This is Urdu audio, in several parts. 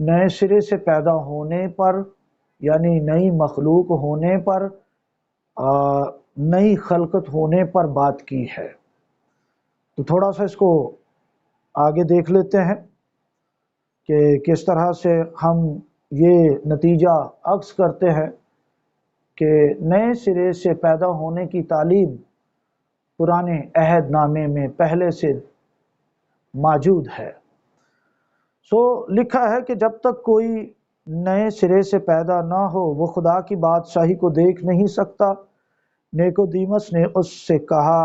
نئے سرے سے پیدا ہونے پر یعنی نئی مخلوق ہونے پر، نئی خلقت ہونے پر بات کی ہے۔ تو تھوڑا سا اس کو آگے دیکھ لیتے ہیں کہ کس طرح سے ہم یہ نتیجہ اخذ کرتے ہیں کہ نئے سرے سے پیدا ہونے کی تعلیم پرانے عہد نامے میں پہلے سے موجود ہے۔ لکھا ہے کہ جب تک کوئی نئے سرے سے پیدا نہ ہو وہ خدا کی بادشاہی کو دیکھ نہیں سکتا۔ نیکودیمس نے اس سے کہا،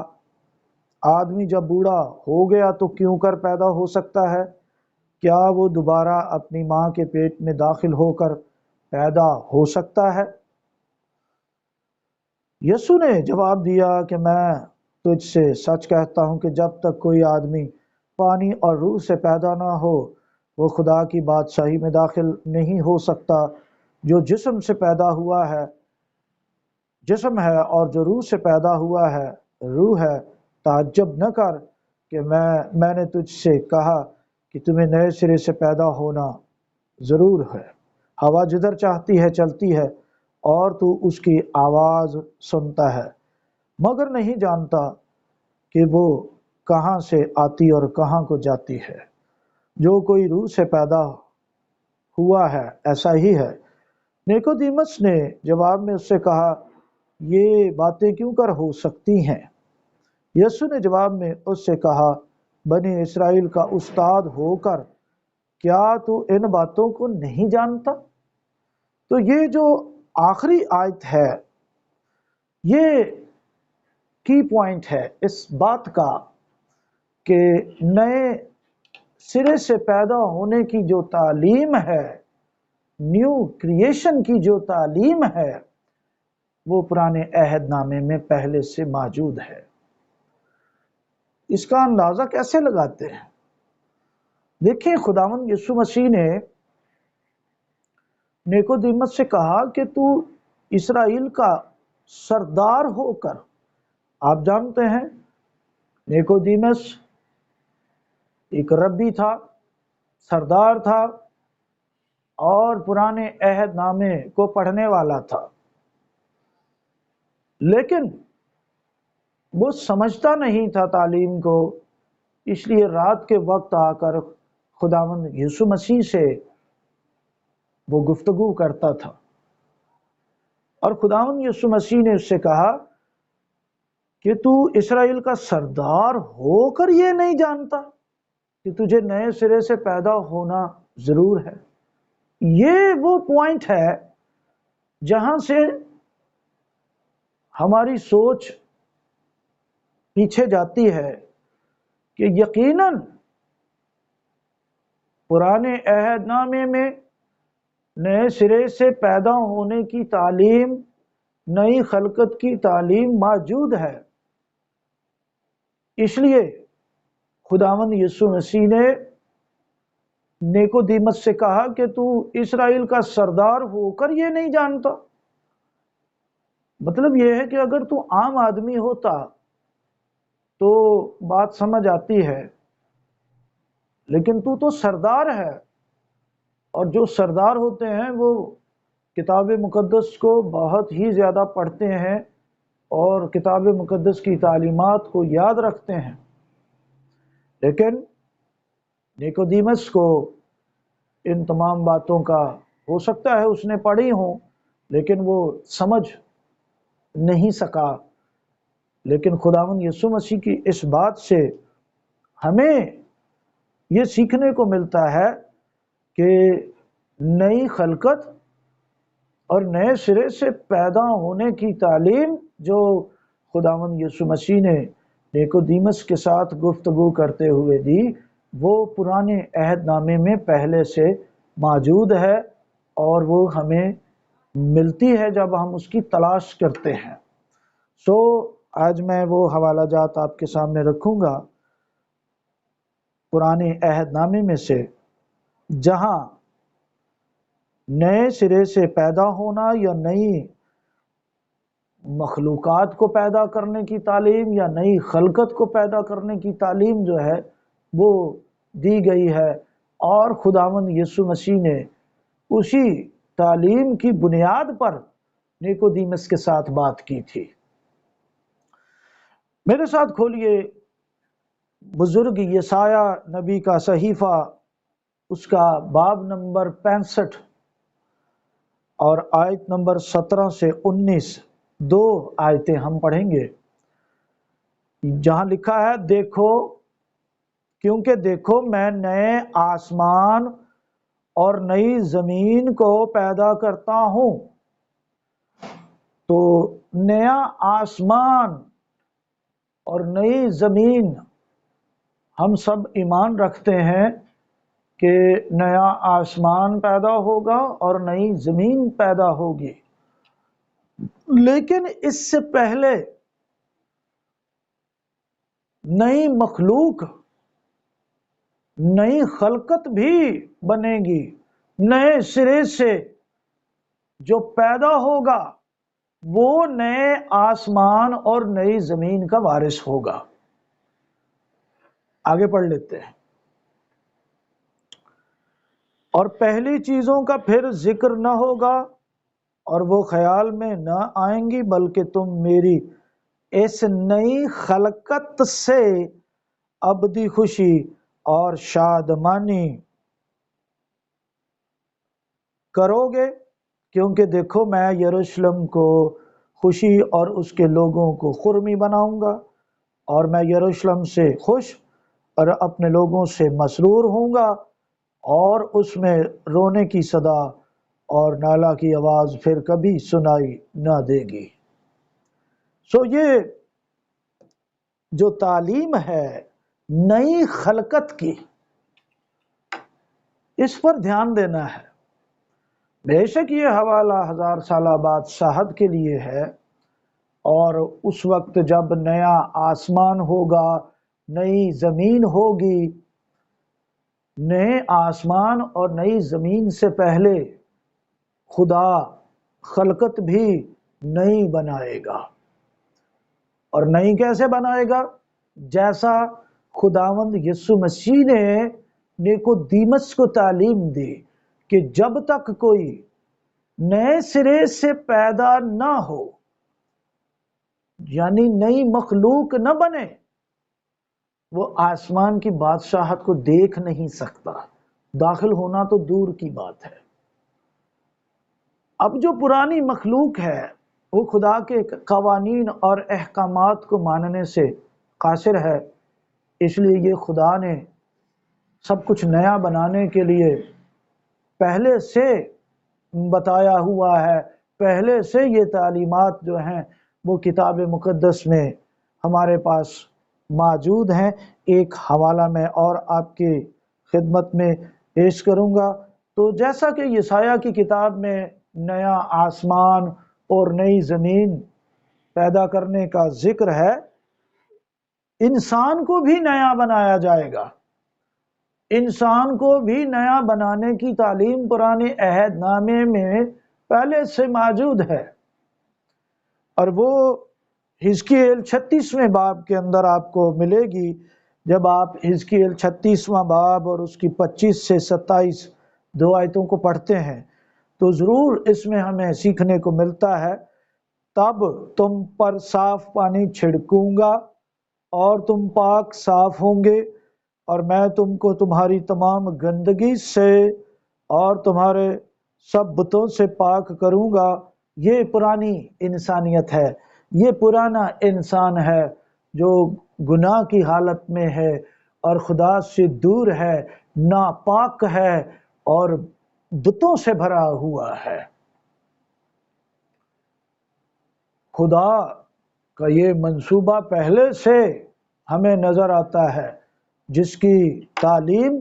آدمی جب بوڑھا ہو گیا تو کیوں کر پیدا ہو سکتا ہے؟ کیا وہ دوبارہ اپنی ماں کے پیٹ میں داخل ہو کر پیدا ہو سکتا ہے؟ یسوع نے جواب دیا کہ میں تجھ سے سچ کہتا ہوں کہ جب تک کوئی آدمی پانی اور روح سے پیدا نہ ہو وہ خدا کی بادشاہی میں داخل نہیں ہو سکتا۔ جو جسم سے پیدا ہوا ہے جسم ہے اور جو روح سے پیدا ہوا ہے روح ہے۔ تعجب نہ کر کہ میں نے تجھ سے کہا کہ تمہیں نئے سرے سے پیدا ہونا ضرور ہے۔ ہوا جدھر چاہتی ہے چلتی ہے اور تو اس کی آواز سنتا ہے مگر نہیں جانتا کہ وہ کہاں سے آتی اور کہاں کو جاتی ہے۔ جو کوئی روح سے پیدا ہوا ہے ایسا ہی ہے۔ نیکودیمس نے جواب میں اس سے کہا، یہ باتیں کیوں کر ہو سکتی ہیں؟ یسوع نے جواب میں اس سے کہا، بنی اسرائیل کا استاد ہو کر کیا تو ان باتوں کو نہیں جانتا؟ تو یہ جو آخری آیت ہے یہ کی پوائنٹ ہے اس بات کا کہ نئے سرے سے پیدا ہونے کی جو تعلیم ہے، نیو کریشن کی جو تعلیم ہے وہ پرانے عہد نامے میں پہلے سے موجود ہے۔ اس کا اندازہ کیسے لگاتے ہیں؟ دیکھیں، خداوند یسوع مسیح نے نیکودیمس سے کہا کہ تو اسرائیل کا سردار ہو کر، آپ جانتے ہیں نیکودیمس ایک ربی تھا، سردار تھا اور پرانے عہد نامے کو پڑھنے والا تھا، لیکن وہ سمجھتا نہیں تھا تعلیم کو، اس لیے رات کے وقت آ کر خداوند یسوع مسیح سے وہ گفتگو کرتا تھا، اور خداوند یسوع مسیح نے اس سے کہا کہ تو اسرائیل کا سردار ہو کر یہ نہیں جانتا کہ تجھے نئے سرے سے پیدا ہونا ضرور ہے۔ یہ وہ پوائنٹ ہے جہاں سے ہماری سوچ پیچھے جاتی ہے کہ یقیناً پرانے عہد نامے میں نئے سرے سے پیدا ہونے کی تعلیم، نئی خلقت کی تعلیم موجود ہے۔ اس لیے خداوند یسوع مسیح نے نیکودیمس سے کہا کہ تو اسرائیل کا سردار ہو کر یہ نہیں جانتا۔ مطلب یہ ہے کہ اگر تو عام آدمی ہوتا تو بات سمجھ آتی ہے، لیکن تو سردار ہے، اور جو سردار ہوتے ہیں وہ کتاب مقدس کو بہت ہی زیادہ پڑھتے ہیں اور کتاب مقدس کی تعلیمات کو یاد رکھتے ہیں۔ لیکن نیکودیمس کو ان تمام باتوں کا ہو سکتا ہے اس نے پڑھی ہوں لیکن وہ سمجھ نہیں سکا۔ لیکن خداوند یسوع مسیح کی اس بات سے ہمیں یہ سیکھنے کو ملتا ہے کہ نئی خلقت اور نئے سرے سے پیدا ہونے کی تعلیم جو خداوند یسوع مسیح نے نیکودیمس کے ساتھ گفتگو کرتے ہوئے دی وہ پرانے عہد نامے میں پہلے سے موجود ہے، اور وہ ہمیں ملتی ہے جب ہم اس کی تلاش کرتے ہیں۔ آج میں وہ حوالہ جات آپ کے سامنے رکھوں گا پرانے عہد نامے میں سے، جہاں نئے سرے سے پیدا ہونا یا نئی مخلوقات کو پیدا کرنے کی تعلیم یا نئی خلقت کو پیدا کرنے کی تعلیم جو ہے وہ دی گئی ہے اور خداوند یسوع مسیح نے اسی تعلیم کی بنیاد پر نیکودیمس کے ساتھ بات کی تھی۔ میرے ساتھ کھولیے بزرگ یسایہ نبی کا صحیفہ، اس کا باب نمبر 65 اور آیت نمبر 17 سے 19، 2 آیتیں ہم پڑھیں گے، جہاں لکھا ہے، دیکھو، کیونکہ دیکھو میں نئے آسمان اور نئی زمین کو پیدا کرتا ہوں۔ تو نیا آسمان اور نئی زمین، ہم سب ایمان رکھتے ہیں کہ نیا آسمان پیدا ہوگا اور نئی زمین پیدا ہوگی، لیکن اس سے پہلے نئی مخلوق، نئی خلقت بھی بنے گی، نئے سرے سے جو پیدا ہوگا وہ نئے آسمان اور نئی زمین کا وارث ہوگا۔ آگے پڑھ لیتے ہیں۔ اور پہلی چیزوں کا پھر ذکر نہ ہوگا اور وہ خیال میں نہ آئیں گی، بلکہ تم میری اس نئی خلقت سے ابدی خوشی اور شادمانی کرو گے، کیونکہ دیکھو میں یروشلم کو خوشی اور اس کے لوگوں کو خرمی بناؤں گا، اور میں یروشلم سے خوش اور اپنے لوگوں سے مسرور ہوں گا، اور اس میں رونے کی صدا اور نالہ کی آواز پھر کبھی سنائی نہ دے گی۔ یہ جو تعلیم ہے نئی خلقت کی، اس پر دھیان دینا ہے۔ بے شک یہ حوالہ 1000 سالہ بادشاہت کے لیے ہے، اور اس وقت جب نیا آسمان ہوگا، نئی زمین ہوگی، نئے آسمان اور نئی زمین سے پہلے خدا خلقت بھی نئی بنائے گا۔ اور نئی کیسے بنائے گا؟ جیسا خداوند یسوع مسیح نے نیکودیمس کو تعلیم دی کہ جب تک کوئی نئے سرے سے پیدا نہ ہو، یعنی نئی مخلوق نہ بنے، وہ آسمان کی بادشاہت کو دیکھ نہیں سکتا، داخل ہونا تو دور کی بات ہے۔ اب جو پرانی مخلوق ہے وہ خدا کے قوانین اور احکامات کو ماننے سے قاصر ہے، اس لیے یہ خدا نے سب کچھ نیا بنانے کے لیے پہلے سے بتایا ہوا ہے، پہلے سے یہ تعلیمات جو ہیں وہ کتاب مقدس میں ہمارے پاس موجود ہیں۔ ایک حوالہ میں اور آپ کی خدمت میں پیش کروں گا۔ تو جیسا کہ یسایہ کی کتاب میں نیا آسمان اور نئی زمین پیدا کرنے کا ذکر ہے، انسان کو بھی نیا بنایا جائے گا۔ انسان کو بھی نیا بنانے کی تعلیم پرانے عہد نامے میں پہلے سے موجود ہے، اور وہ حزقیل 36ویں باب کے اندر آپ کو ملے گی۔ جب آپ حزقیل 36واں باب اور اس کی 25 سے 27 2 آیتوں کو پڑھتے ہیں تو ضرور اس میں ہمیں سیکھنے کو ملتا ہے، تب تم پر صاف پانی چھڑکوں گا اور تم پاک صاف ہوں گے، اور میں تم کو تمہاری تمام گندگی سے اور تمہارے سب بتوں سے پاک کروں گا۔ یہ پرانی انسانیت ہے، یہ پرانا انسان ہے جو گناہ کی حالت میں ہے اور خدا سے دور ہے، ناپاک ہے اور بتوں سے بھرا ہوا ہے۔ خدا کا یہ منصوبہ پہلے سے ہمیں نظر آتا ہے، جس کی تعلیم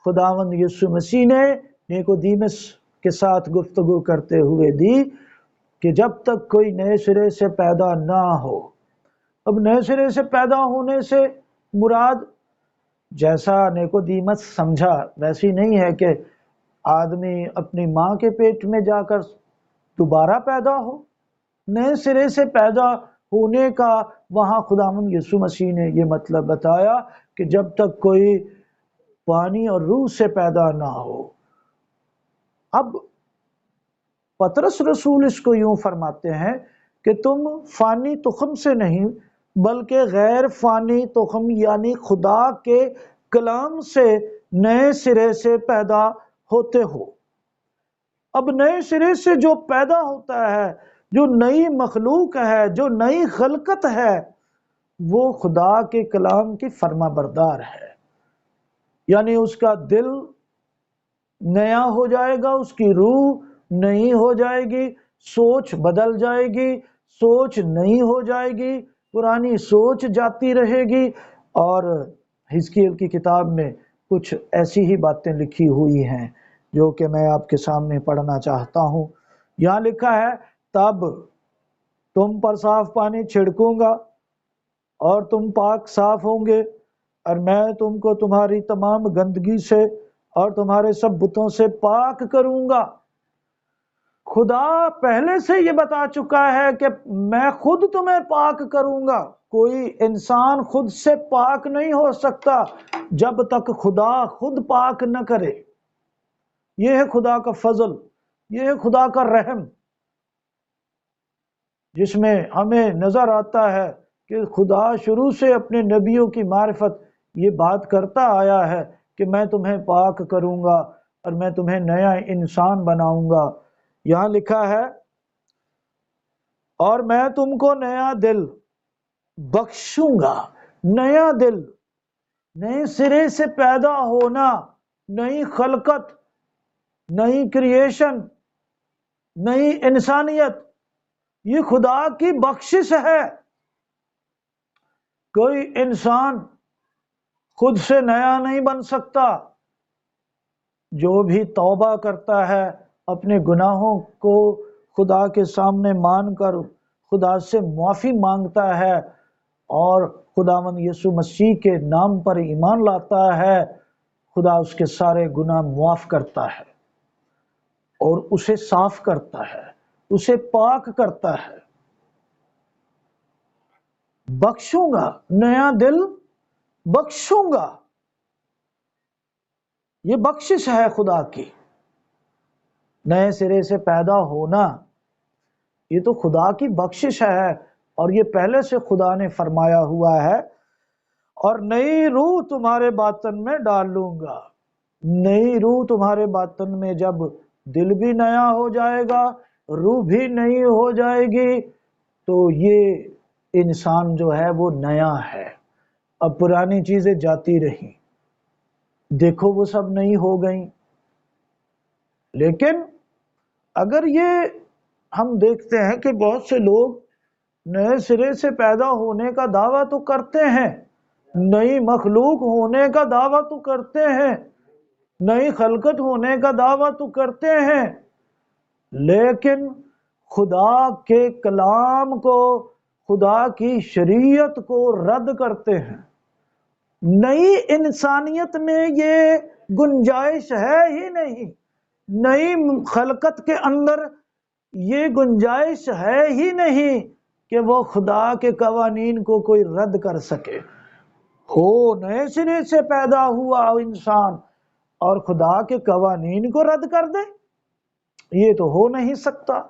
خداوند یسوع مسیح نے نیکودیمس کے ساتھ گفتگو کرتے ہوئے دی کہ جب تک کوئی نئے سرے سے پیدا نہ ہو۔ اب نئے سرے سے پیدا ہونے سے مراد، جیسا نیکودیمس سمجھا ویسی نہیں ہے کہ آدمی اپنی ماں کے پیٹ میں جا کر دوبارہ پیدا ہو۔ نئے سرے سے پیدا ہونے کا وہاں خداوند یسوع مسیح نے یہ مطلب بتایا کہ جب تک کوئی پانی اور روح سے پیدا نہ ہو۔ اب پطرس رسول اس کو یوں فرماتے ہیں کہ تم فانی تخم سے نہیں بلکہ غیر فانی تخم یعنی خدا کے کلام سے نئے سرے سے پیدا ہوتے ہو۔ اب نئے سرے سے جو پیدا ہوتا ہے، جو نئی مخلوق ہے، جو نئی خلقت ہے، وہ خدا کے کلام کی فرما بردار ہے، یعنی اس کا دل نیا ہو جائے گا، اس کی روح نئی ہو جائے گی، سوچ بدل جائے گی، سوچ نئی ہو جائے گی، پرانی سوچ جاتی رہے گی۔ اور حزقیل کی کتاب میں کچھ ایسی ہی باتیں لکھی ہوئی ہیں جو کہ میں آپ کے سامنے پڑھنا چاہتا ہوں۔ یہاں لکھا ہے، تب تم پر صاف پانی چھڑکوں گا اور تم پاک صاف ہوں گے، اور میں تم کو تمہاری تمام گندگی سے اور تمہارے سب بتوں سے پاک کروں گا۔ خدا پہلے سے یہ بتا چکا ہے کہ میں خود تمہیں پاک کروں گا۔ کوئی انسان خود سے پاک نہیں ہو سکتا جب تک خدا خود پاک نہ کرے۔ یہ ہے خدا کا فضل، یہ ہے خدا کا رحم، جس میں ہمیں نظر آتا ہے کہ خدا شروع سے اپنے نبیوں کی معرفت یہ بات کرتا آیا ہے کہ میں تمہیں پاک کروں گا اور میں تمہیں نیا انسان بناؤں گا۔ یہاں لکھا ہے، اور میں تم کو نیا دل بخشوں گا۔ نیا دل، نئے سرے سے پیدا ہونا، نئی خلقت، نئی کریشن، نئی انسانیت، یہ خدا کی بخشش ہے۔ کوئی انسان خود سے نیا نہیں بن سکتا۔ جو بھی توبہ کرتا ہے، اپنے گناہوں کو خدا کے سامنے مان کر خدا سے معافی مانگتا ہے اور خداوند یسوع مسیح کے نام پر ایمان لاتا ہے، خدا اس کے سارے گناہ معاف کرتا ہے اور اسے صاف کرتا ہے، اسے پاک کرتا ہے۔ بخشوں گا، نیا دل بخشوں گا، یہ بخشش ہے خدا کی۔ نئے سرے سے پیدا ہونا یہ تو خدا کی بخشش ہے، اور یہ پہلے سے خدا نے فرمایا ہوا ہے، اور نئی روح تمہارے باطن میں ڈالوں گا۔ نئی روح تمہارے باطن میں، جب دل بھی نیا ہو جائے گا، روح بھی نئی ہو جائے گی، تو یہ انسان جو ہے وہ نیا ہے۔ اب پرانی چیزیں جاتی رہیں، دیکھو وہ سب نئی ہو گئیں۔ لیکن اگر یہ ہم دیکھتے ہیں کہ بہت سے لوگ نئے سرے سے پیدا ہونے کا دعویٰ تو کرتے ہیں، نئی مخلوق ہونے کا دعویٰ تو کرتے ہیں، نئی خلقت ہونے کا دعویٰ تو کرتے ہیں، لیکن خدا کے کلام کو، خدا کی شریعت کو رد کرتے ہیں۔ نئی انسانیت میں یہ گنجائش ہے ہی نہیں، نئی خلقت کے اندر یہ گنجائش ہے ہی نہیں کہ وہ خدا کے قوانین کو کوئی رد کر سکے۔ ہو نئے سرے سے پیدا ہوا انسان اور خدا کے قوانین کو رد کر دے، یہ تو ہو نہیں سکتا۔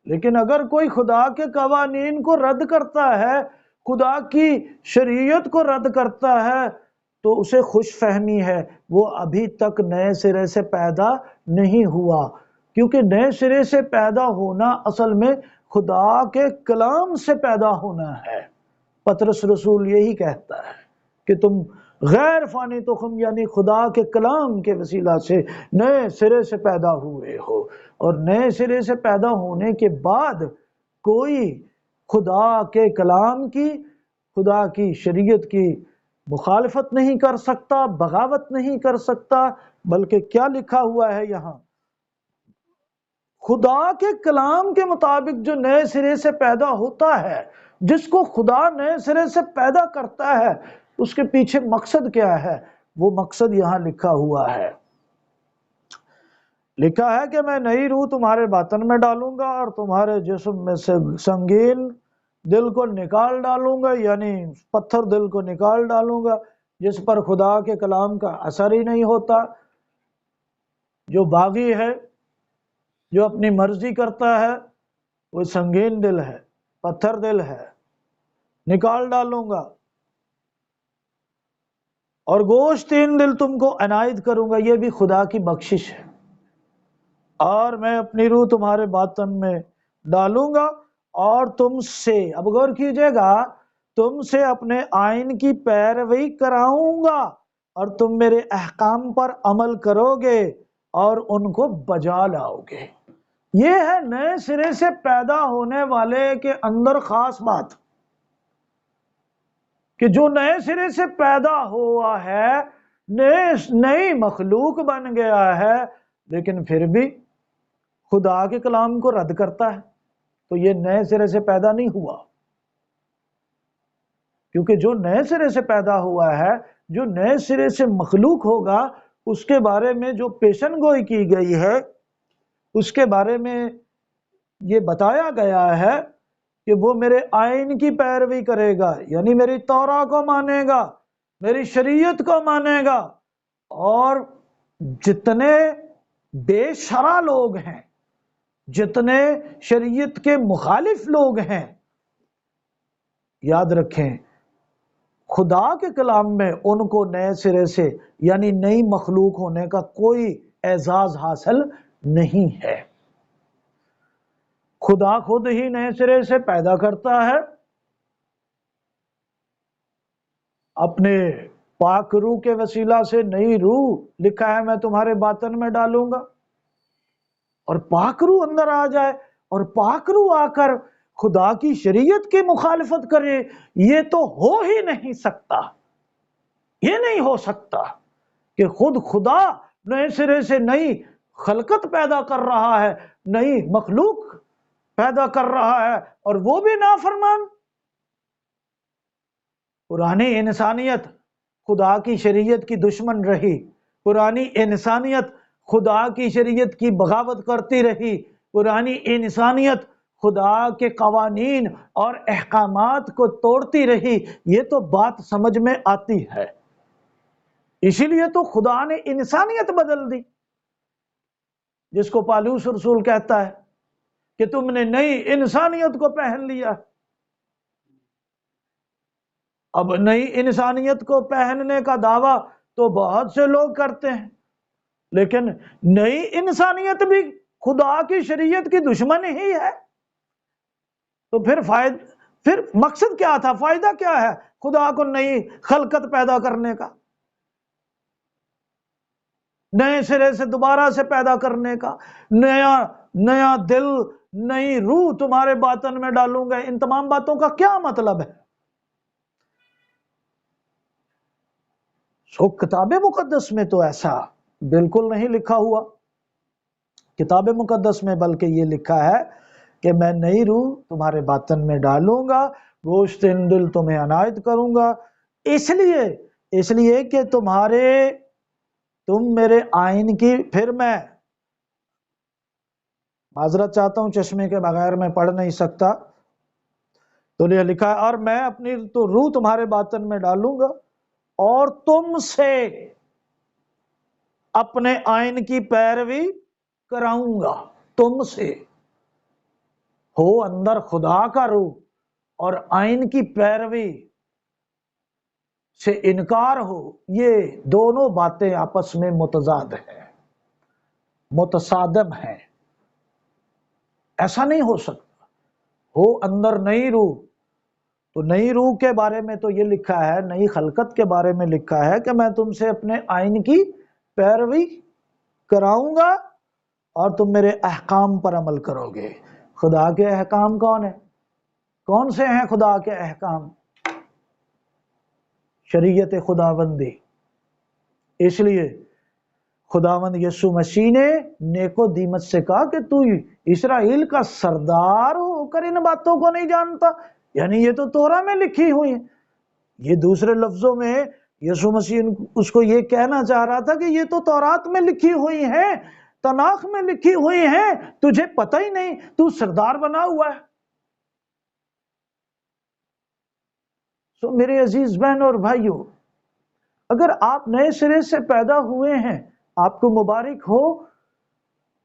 لیکن اگر کوئی خدا کے قوانین کو رد کرتا ہے، خدا کی شریعت کو رد کرتا ہے، تو اسے خوش فہمی ہے، وہ ابھی تک نئے سرے سے پیدا نہیں ہوا، کیونکہ نئے سرے سے پیدا ہونا اصل میں خدا کے کلام سے پیدا ہونا ہے۔ پطرس رسول یہی کہتا ہے کہ تم غیر فانی تخم یعنی خدا کے کلام کے وسیلہ سے نئے سرے سے پیدا ہوئے ہو، اور نئے سرے سے پیدا ہونے کے بعد کوئی خدا کے کلام کی، خدا کی شریعت کی مخالفت نہیں کر سکتا، بغاوت نہیں کر سکتا، بلکہ کیا لکھا ہوا ہے یہاں، خدا کے کلام کے مطابق جو نئے سرے سے پیدا ہوتا ہے، جس کو خدا نئے سرے سے پیدا کرتا ہے، اس کے پیچھے مقصد کیا ہے؟ وہ مقصد یہاں لکھا ہوا ہے۔ لکھا ہے کہ میں نئی روح تمہارے باطن میں ڈالوں گا اور تمہارے جسم میں سے سنگین دل کو نکال ڈالوں گا، یعنی پتھر دل کو نکال ڈالوں گا، جس پر خدا کے کلام کا اثر ہی نہیں ہوتا، جو باغی ہے، جو اپنی مرضی کرتا ہے، وہ سنگین دل ہے، پتھر دل ہے، نکال ڈالوں گا، اور گوشت ان دل تم کو عنایت کروں گا، یہ بھی خدا کی بخشش ہے، اور میں اپنی روح تمہارے باطن میں ڈالوں گا، اور تم سے، اب غور کیجئے گا، تم سے اپنے آئین کی پیروی کراؤں گا، اور تم میرے احکام پر عمل کرو گے اور ان کو بجا لاؤ گے۔ یہ ہے نئے سرے سے پیدا ہونے والے کے اندر خاص بات، کہ جو نئے سرے سے پیدا ہوا ہے، نئی مخلوق بن گیا ہے، لیکن پھر بھی خدا کے کلام کو رد کرتا ہے، تو یہ نئے سرے سے پیدا نہیں ہوا۔ کیونکہ جو نئے سرے سے پیدا ہوا ہے، جو نئے سرے سے مخلوق ہوگا، اس کے بارے میں جو پیشن گوئی کی گئی ہے، اس کے بارے میں یہ بتایا گیا ہے کہ وہ میرے آئین کی پیروی کرے گا، یعنی میری توراہ کو مانے گا، میری شریعت کو مانے گا، اور جتنے بے شرع لوگ ہیں، جتنے شریعت کے مخالف لوگ ہیں، یاد رکھیں خدا کے کلام میں ان کو نئے سرے سے یعنی نئی مخلوق ہونے کا کوئی اعزاز حاصل نہیں ہے۔ خدا خود ہی نئے سرے سے پیدا کرتا ہے، اپنے پاک روح کے وسیلہ سے نئی روح لکھا ہے میں تمہارے باطن میں ڈالوں گا، اور پاک روح اندر آ جائے، اور پاک روح آ کر خدا کی شریعت کی مخالفت کرے، یہ تو ہو ہی نہیں سکتا۔ یہ نہیں ہو سکتا کہ خود خدا نئے سرے سے نئی خلقت پیدا کر رہا ہے، نئی مخلوق پیدا کر رہا ہے، اور وہ بھی نافرمان۔ پرانی انسانیت خدا کی شریعت کی دشمن رہی، پرانی انسانیت خدا کی شریعت کی بغاوت کرتی رہی، پرانی انسانیت خدا کے قوانین اور احکامات کو توڑتی رہی۔ یہ تو بات سمجھ میں آتی ہے، اسی لیے تو خدا نے انسانیت بدل دی، جس کو پالوس رسول کہتا ہے کہ تم نے نئی انسانیت کو پہن لیا۔ اب نئی انسانیت کو پہننے کا دعویٰ تو بہت سے لوگ کرتے ہیں، لیکن نئی انسانیت بھی خدا کی شریعت کی دشمن ہی ہے، تو پھر مقصد کیا تھا، فائدہ کیا ہے خدا کو نئی خلقت پیدا کرنے کا، نئے سرے سے دوبارہ سے پیدا کرنے کا، نیا دل، نئی روح تمہارے باطن میں ڈالوں گا، ان تمام باتوں کا کیا مطلب ہے؟ سو کتاب مقدس میں تو ایسا بالکل نہیں لکھا ہوا۔ کتاب مقدس میں بلکہ یہ لکھا ہے کہ میں نئی روح تمہارے باطن میں ڈالوں گا، گوشت دل تمہیں عنایت کروں گا، اس لیے کہ تم میرے آئین کی، پھر میں معذرت چاہتا ہوں چشمے کے بغیر میں پڑھ نہیں سکتا، تو یہ لکھا ہے اور میں اپنی تو روح تمہارے باطن میں ڈالوں گا اور تم سے اپنے آئین کی پیروی کراؤں گا۔ تم سے ہو اندر خدا کا روح، اور آئین کی پیروی سے انکار ہو، یہ دونوں باتیں آپس میں متضاد ہیں، متصادم ہیں، ایسا نہیں ہو سکتا۔ ہو اندر نئی روح، تو نئی روح کے بارے میں تو یہ لکھا ہے، نئی خلقت کے بارے میں لکھا ہے کہ میں تم سے اپنے آئین کی پیروی کراؤں گا اور تم میرے احکام پر عمل کرو گے۔ خدا کے احکام کون ہیں؟ کون سے ہیں خدا کے احکام؟ شریعت خداوندی۔ اس لیے خداوند یسوع مسیح نے نیکودیمس سے کہا کہ تو اسرائیل کا سردار ہو کر ان باتوں کو نہیں جانتا، یعنی یہ تو توراہ میں لکھی ہوئی ہیں۔ یہ دوسرے لفظوں میں یسوع مسیح اس کو یہ کہنا چاہ رہا تھا کہ یہ تو تورات میں لکھی ہوئی ہیں، تناخ میں لکھی ہوئی ہیں، تجھے پتہ ہی نہیں، تو سردار بنا ہوا ہے۔ میرے عزیز بہن اور بھائیوں، اگر آپ نئے سرے سے پیدا ہوئے ہیں، آپ کو مبارک ہو،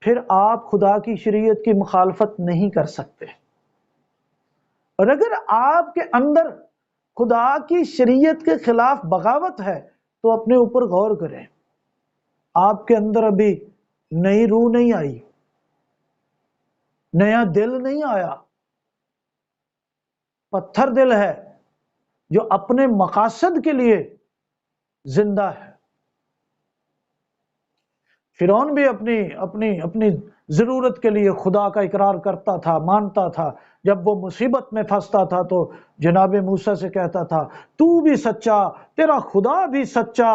پھر آپ خدا کی شریعت کی مخالفت نہیں کر سکتے۔ اور اگر آپ کے اندر خدا کی شریعت کے خلاف بغاوت ہے تو اپنے اوپر غور کریں۔ آپ کے اندر ابھی نئی روح نہیں آئی، نیا دل نہیں آیا، پتھر دل ہے جو اپنے مقاصد کے لیے زندہ ہے۔ فرعون بھی اپنی ضرورت کے لیے خدا کا اقرار کرتا تھا، مانتا تھا۔ جب وہ مصیبت میں پھنستا تھا تو جناب موسیٰ سے کہتا تھا، تو بھی سچا، تیرا خدا بھی سچا،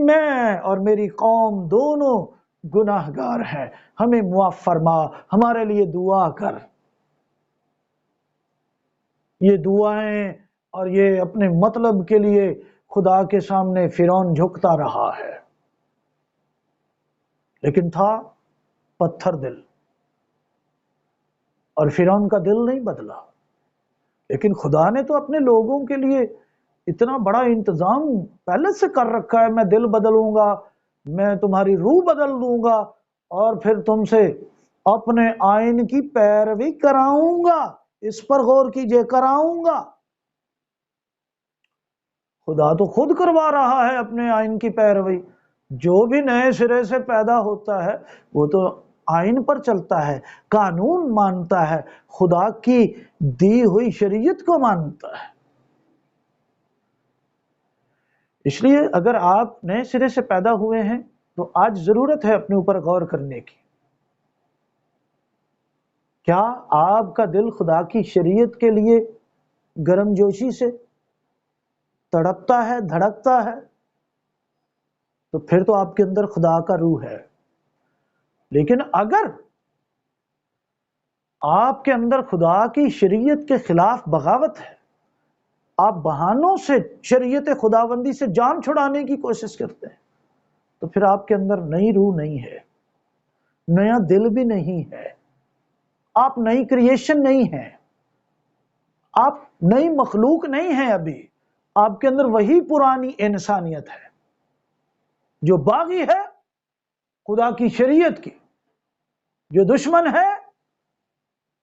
میں اور میری قوم دونوں گناہگار ہیں، ہمیں معاف فرما، ہمارے لیے دعا کر۔ یہ دعائیں اور یہ اپنے مطلب کے لیے خدا کے سامنے فرعون جھکتا رہا ہے، لیکن تھا پتھر دل، اور فرعون کا دل نہیں بدلا۔ لیکن خدا نے تو اپنے لوگوں کے لیے اتنا بڑا انتظام پہلے سے کر رکھا ہے، میں دل بدلوں گا، میں تمہاری روح بدل دوں گا، اور پھر تم سے اپنے آئین کی پیروی کراؤں گا۔ اس پر غور کیجئے، کراؤں گا۔ خدا تو خود کروا رہا ہے اپنے آئین کی پیروی۔ جو بھی نئے سرے سے پیدا ہوتا ہے وہ تو آئین پر چلتا ہے، قانون مانتا ہے، خدا کی دی ہوئی شریعت کو مانتا ہے۔ اس لیے اگر آپ نئے سرے سے پیدا ہوئے ہیں تو آج ضرورت ہے اپنے اوپر غور کرنے کی۔ کیا آپ کا دل خدا کی شریعت کے لیے گرم جوشی سے تڑپتا ہے، دھڑکتا ہے؟ تو پھر تو آپ کے اندر خدا کا روح ہے۔ لیکن اگر آپ کے اندر خدا کی شریعت کے خلاف بغاوت ہے، آپ بہانوں سے شریعت خداوندی سے جان چھڑانے کی کوشش کرتے ہیں، تو پھر آپ کے اندر نئی روح نہیں ہے، نیا دل بھی نہیں ہے، آپ نئی کریشن نہیں ہیں، آپ نئی مخلوق نہیں ہیں۔ ابھی آپ کے اندر وہی پرانی انسانیت ہے جو باغی ہے خدا کی شریعت کی، جو دشمن ہے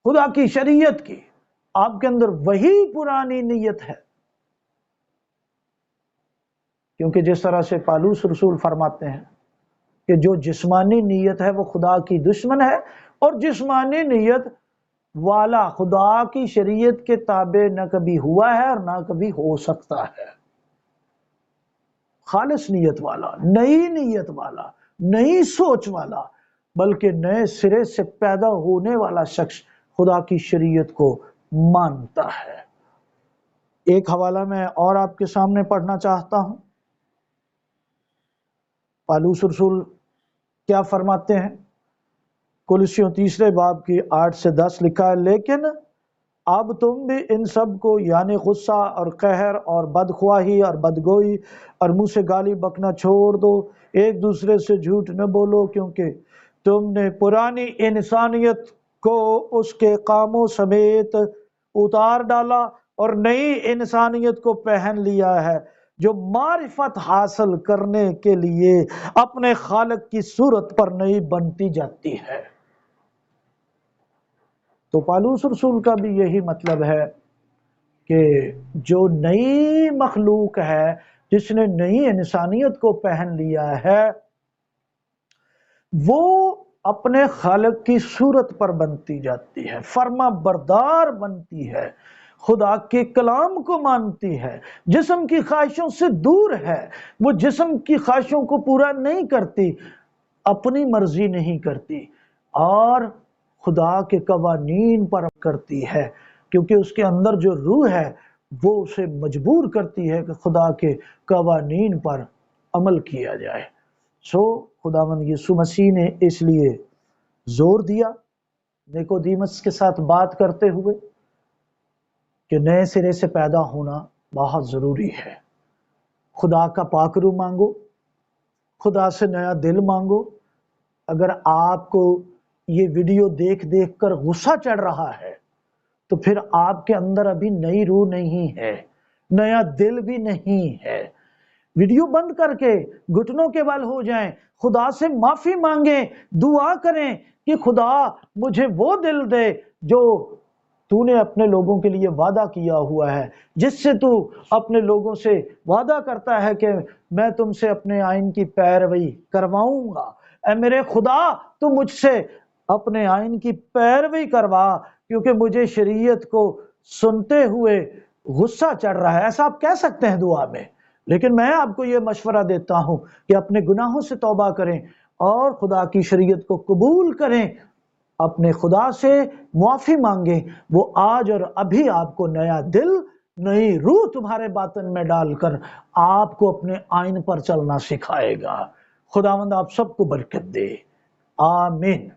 خدا کی شریعت کی۔ آپ کے اندر وہی پرانی نیت ہے، کیونکہ جس طرح سے پالوس رسول فرماتے ہیں کہ جو جسمانی نیت ہے وہ خدا کی دشمن ہے، اور جسمانی نیت والا خدا کی شریعت کے تابع نہ کبھی ہوا ہے اور نہ کبھی ہو سکتا ہے۔ خالص نیت والا، نئی نیت والا، نئی سوچ والا، بلکہ نئے سرے سے پیدا ہونے والا شخص خدا کی شریعت کو مانتا ہے۔ ایک حوالہ میں اور آپ کے سامنے پڑھنا چاہتا ہوں۔ پالوس رسول کیا فرماتے ہیں؟ کولوسیوں 3 باب کی 8 سے 10 لکھا ہے، لیکن اب تم بھی ان سب کو یعنی غصہ اور قہر اور بدخواہی اور بدگوئی اور منہ سے گالی بکنا چھوڑ دو، ایک دوسرے سے جھوٹ نہ بولو، کیونکہ تم نے پرانی انسانیت کو اس کے کاموں سمیت اتار ڈالا اور نئی انسانیت کو پہن لیا ہے، جو معرفت حاصل کرنے کے لیے اپنے خالق کی صورت پر نئی بنتی جاتی ہے۔ تو پالوس رسول کا بھی یہی مطلب ہے کہ جو نئی مخلوق ہے، جس نے نئی انسانیت کو پہن لیا ہے، وہ اپنے خالق کی صورت پر بنتی جاتی ہے، فرما بردار بنتی ہے، خدا کے کلام کو مانتی ہے، جسم کی خواہشوں سے دور ہے، وہ جسم کی خواہشوں کو پورا نہیں کرتی، اپنی مرضی نہیں کرتی، اور خدا کے قوانین پر کرتی ہے، کیونکہ اس کے اندر جو روح ہے وہ اسے مجبور کرتی ہے کہ خدا کے قوانین پر عمل کیا جائے۔ خداوند یسوع مسیح نے اس لیے زور دیا نیکودیمس کے ساتھ بات کرتے ہوئے کہ نئے سرے سے پیدا ہونا بہت ضروری ہے۔ خدا کا پاک روح مانگو، خدا سے نیا دل مانگو۔ اگر آپ کو یہ ویڈیو دیکھ دیکھ کر غصہ چڑھ رہا ہے تو پھر آپ کے اندر ابھی نئی روح نہیں ہے، نیا دل بھی نہیں ہے۔ ویڈیو بند کر کے گھٹنوں کے بل ہو جائیں، خدا سے معافی مانگیں، دعا کریں کہ خدا مجھے وہ دل دے جو تو نے اپنے لوگوں کے لیے وعدہ کیا ہوا ہے، جس سے تو اپنے لوگوں سے وعدہ کرتا ہے کہ میں تم سے اپنے آئین کی پیروی کرواؤں گا۔ اے میرے خدا، تو مجھ سے اپنے آئین کی پیروی کروا، کیونکہ مجھے شریعت کو سنتے ہوئے غصہ چڑھ رہا ہے۔ ایسا آپ کہہ سکتے ہیں دعا میں، لیکن میں آپ کو یہ مشورہ دیتا ہوں کہ اپنے گناہوں سے توبہ کریں اور خدا کی شریعت کو قبول کریں، اپنے خدا سے معافی مانگیں۔ وہ آج اور ابھی آپ کو نیا دل، نئی روح تمہارے باطن میں ڈال کر آپ کو اپنے آئین پر چلنا سکھائے گا۔ خداوند آپ سب کو برکت دے، آمین۔